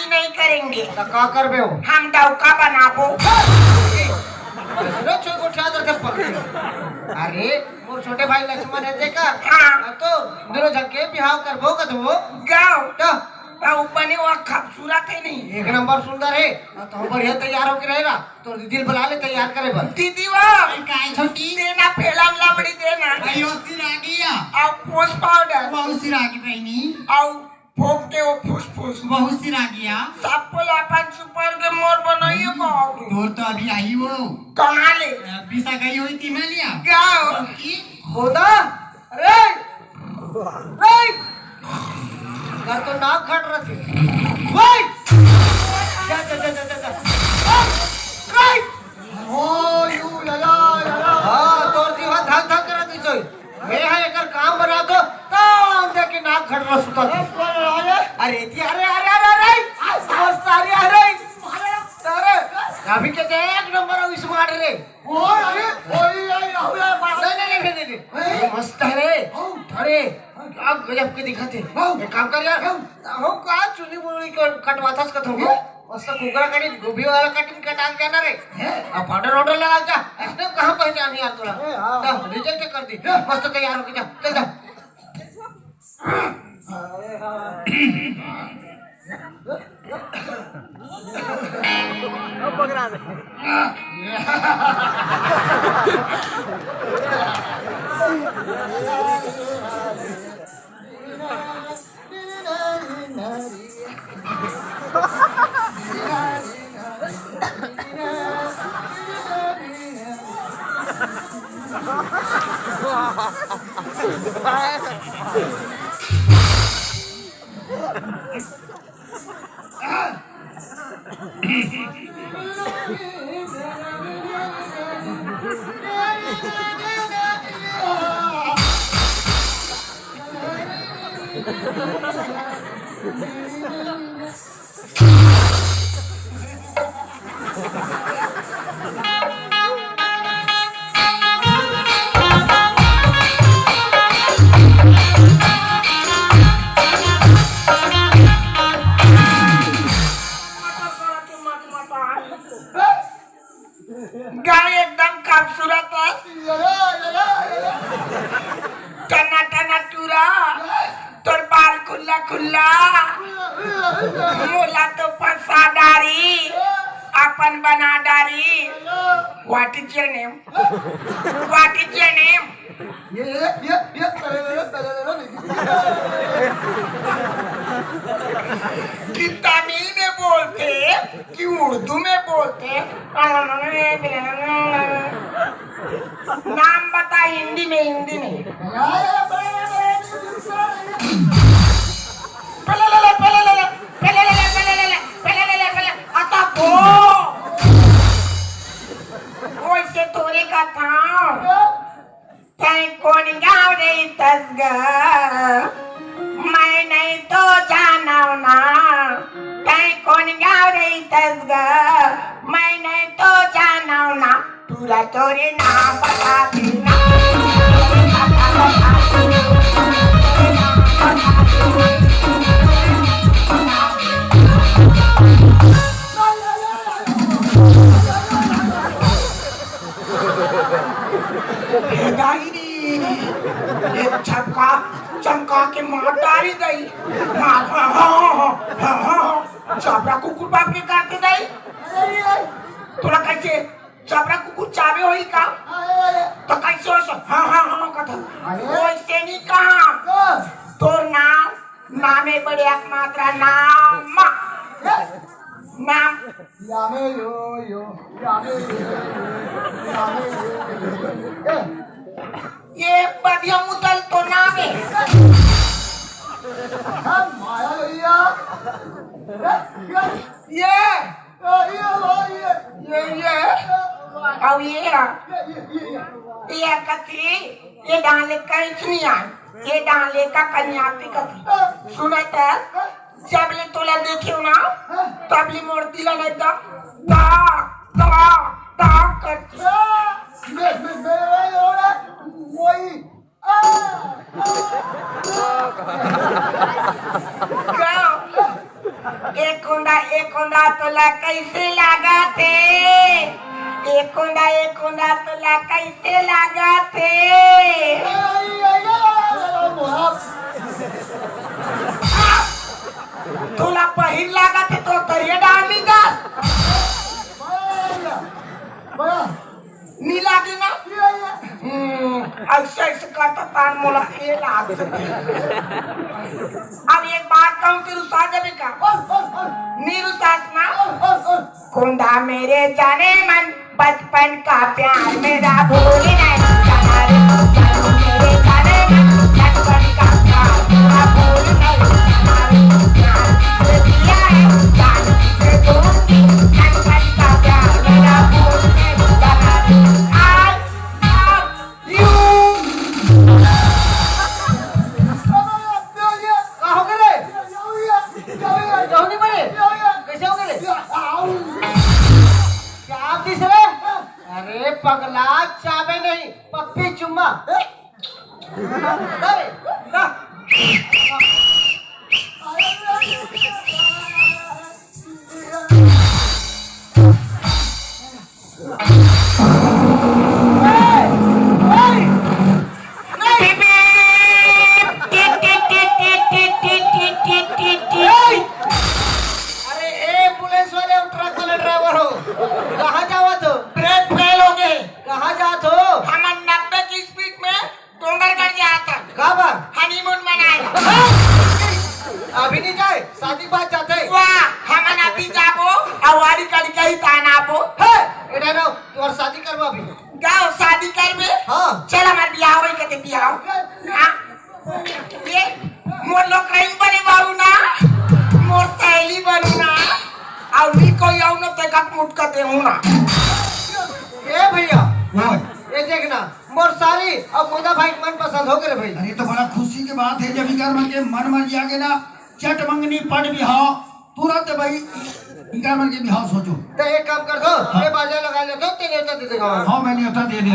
शादी नहीं करेंगे। तो का करबे हो? हम डौका बनाबो। अरे मोर छोटे भाई लक्ष्मण है देखा। हाँ। तो दोनों झटके बिहाव करबो कदबो गाओ तो तो बने वो खूबसूरत है नहीं। एक नंबर सुंदर है। तो बढ़िया तैयार होके रहेगा तो दिल बुला ले तैयार करे बस। दीदी वो काय छोटी देना फेला लबड़ी देना अयो सिरागिया और पोस्ट पाउडर बहुत सिरागी बहनी और फोक के वो फुस फुस बहुत सिरागिया सब अपन सुपर के मोर बनाइए को तोर तो अभी आई वो कहाँ ले पिसा गई हुई थी मैं लिया गाओ की होता अरे नहीं घर तो नाक खट रहे थे वही जा जा जा जा जा नहीं ओ यू लगा हाँ तोर जीवा धक धक कर दी सोई मैं है एक काम बना दो तब जाके नाक खट रहा सुता अरे अरे अरे अरे अरे सारे अरे सारे अभी के एक नंबर इस मार रे ओ अरे ओई नहीं मस्त है रे अरे क्या गजब के दिखाते एक काम कर यार हो का चुनी बुनी कटवाता कथो मस्त कुकरा कटी गोभी वाला कटिंग कटा के ना रे अब पाउडर ऑर्डर लगा जा इसने कहां पहचान यार तोला तो रिजेक्ट कर दी मस्त तैयार हो जा चल जा पकड़ा दे गाय एकदम खूबसूरत है टना टना टूरा तोर बाल खुल्ला खुल्ला मोला तो फंसा डारी अपन बना डारी what is your name what is your name कि तमिल में बोलते कि उर्दू में बोलते नाम बता हिंदी में आता वैसे थोड़े का था तै कोण गाव रे तसगा मैं नहीं तो जाना ना तै कोण गाव रे तसगा मैं नहीं तो जाना ना तुला तोरे नाम बता देना चमका के मार डाली गई चाबरा कुकुर बाप के काटे गई तोरा कैसे चाबरा कुकुर चाबे होई का तो कैसे हो हाँ कथा वैसे नहीं कहा तोर नामे बड़े एकमात्र नाम यामे यो ये बढ़िया मुदल तो नाम है ये अब ये कथी ये डाले का इतनी आई ये डाले का कन्यापी कथी सुने तो जब ले तोला देखियो ना तब ले मोड़ दिला नहीं ता करती एक होंडा तोला कैसे लागा थे? एक होंडा तोला कैसे लागा थे? तोला पहिल लागा थे तो तरिये डाली का नी लागे ना? ऐसे करता तान मोला ये लाग अब एक बात कहूँ कि रुसा जबे का नी रुसास ना कुंडा मेरे जाने मन बचपन का प्यार मेरा भूल नहीं जाना रे मेरे जाने मन बचपन का प्यार मेरा भूल नहीं जाना रे प्यार से दिया है जान से दूंगी बचपन का प्यार मेरा भूल नहीं जाना रे अरे पगला चाबे नहीं पप्पी चुम्मा अरे ए पुलिस वाले ट्रक वाले ड्राइवर हो कहाँ जावा तो ब्रेक फेल हो गए कहाँ जात हो हम 90 की स्पीड में डोंगरगढ़ गया था कहाँ हनीमून मनाया अभी नहीं जाए शादी बात जाते वाह हम अभी जाबो अवारी कड़ी कही तानाबो है इधर रहो तोर शादी करबो अभी गाओ शादी करबे हाँ चल हमार बियाह होई कते बियाह हां ये मोर लोग कहीं बने बाबू ना मोर सहेली बनू ना और भी कोई आऊ ना ते का मुट का देहू ना ए भैया ये देखना मोर सारी और खुदा भाई मन पसंद हो गए भाई अरे तो बड़ा खुशी की बात है जब इनका मन के मन मर जागे ना चट मंगनी पड़ बिहाव तुरंत भाई इनका मन के बिहाव सोचो तो एक काम कर दो ये बाजा लगा ले तो तेरे दे देगा हाँ मैंने उतना दे दिया